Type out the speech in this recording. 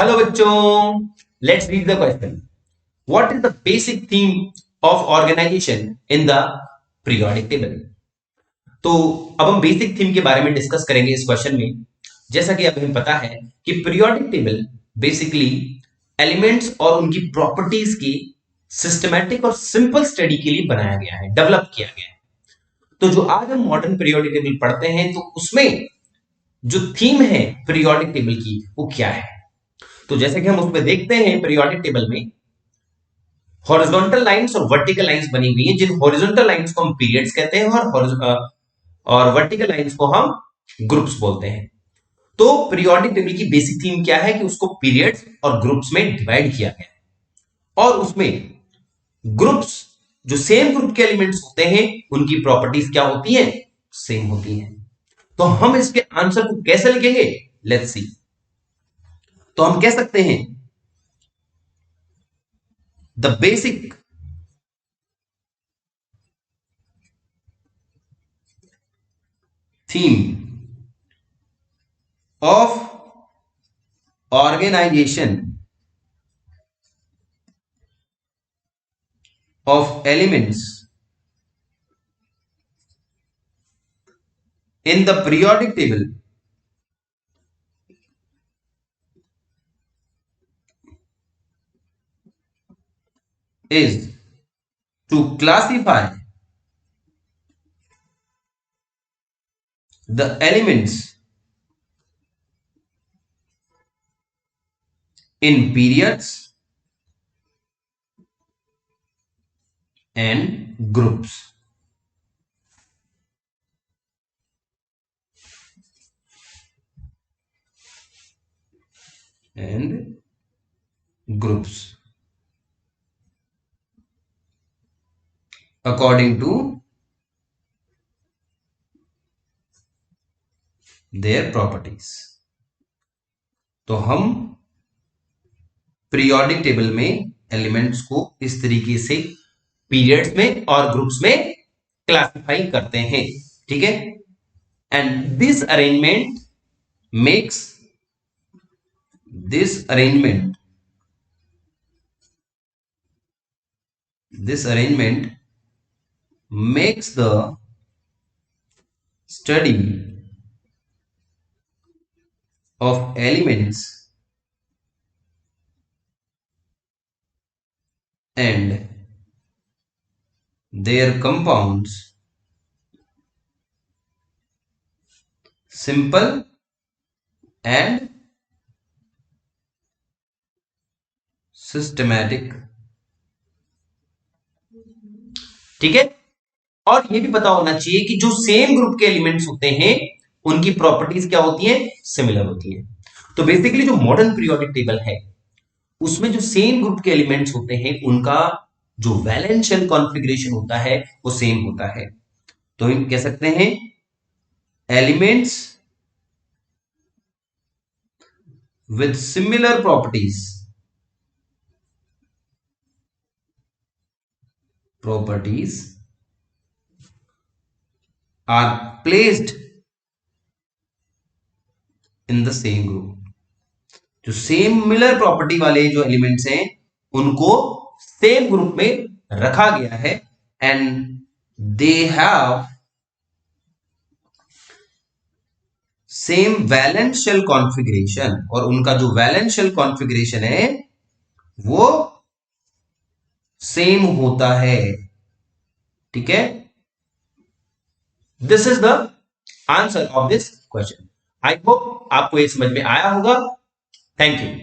Hello बच्चों, let's read the question. What is the basic theme of organisation in the periodic table? तो अब हम basic theme के बारे में डिस्कस करेंगे इस क्वेश्चन में. जैसा कि अब हमें पता है कि पीरियोडिक टेबल बेसिकली एलिमेंट्स और उनकी प्रॉपर्टीज की सिस्टमैटिक और सिंपल स्टडी के लिए बनाया गया है, डेवलप किया गया है. तो जो आज हम मॉडर्न पीरियोडिक टेबल पढ़ते हैं, तो उसमें जो थीम है पीरियोडिक टेबल की वो क्या है? तो जैसे कि हम उसमें देखते हैं, पीरियोडिक टेबल में हॉरिजॉन्टल लाइंस और वर्टिकल लाइंस बनी हुई हैं. जिन हॉरिजॉन्टल लाइंस को हम पीरियड्स कहते हैं और वर्टिकल लाइंस को हम ग्रुप्स बोलते हैं. तो पीरियोडिक टेबल की बेसिक थीम क्या है कि उसको पीरियड्स और ग्रुप्स में डिवाइड किया गया है और उसमें ग्रुप्स, जो सेम ग्रुप के एलिमेंट्स होते हैं, उनकी प्रॉपर्टीज क्या होती हैं? सेम होती हैं. तो हम इसके आंसर को कैसे लिखेंगे? Let's see. तो हम कह सकते हैं the basic theme of organization of elements in the periodic table is to classify the elements in periods and groups. And groups according to their properties. तो हम पीरियोडिक टेबल में एलिमेंट्स को इस तरीके से पीरियड्स में और ग्रुप्स में क्लासिफाई करते हैं. ठीक है. And this arrangement makes this arrangement makes the study of elements and their compounds simple and systematic. ठीक है. और ये भी पता होना चाहिए कि जो सेम ग्रुप के एलिमेंट्स होते हैं, उनकी प्रॉपर्टीज क्या होती हैं? सिमिलर होती हैं. तो बेसिकली जो मॉडर्न पीरियोडिक टेबल है, उसमें जो सेम ग्रुप के एलिमेंट्स होते हैं, उनका जो वैलेंस शेल कॉन्फ़िगरेशन होता है वो सेम होता है. तो हम कह सकते हैं elements with similar properties are placed in the same group. जो सेम मिलर प्रॉपर्टी वाले जो एलिमेंट्स हैं, उनको सेम ग्रुप में रखा गया है. And they have same valence shell configuration, और उनका जो वैलेंस शेल कॉन्फ़िगरेशन है वो सेम होता है. ठीक है. This is the answer of this question. I hope आपको ये समझ में आया होगा. Thank you.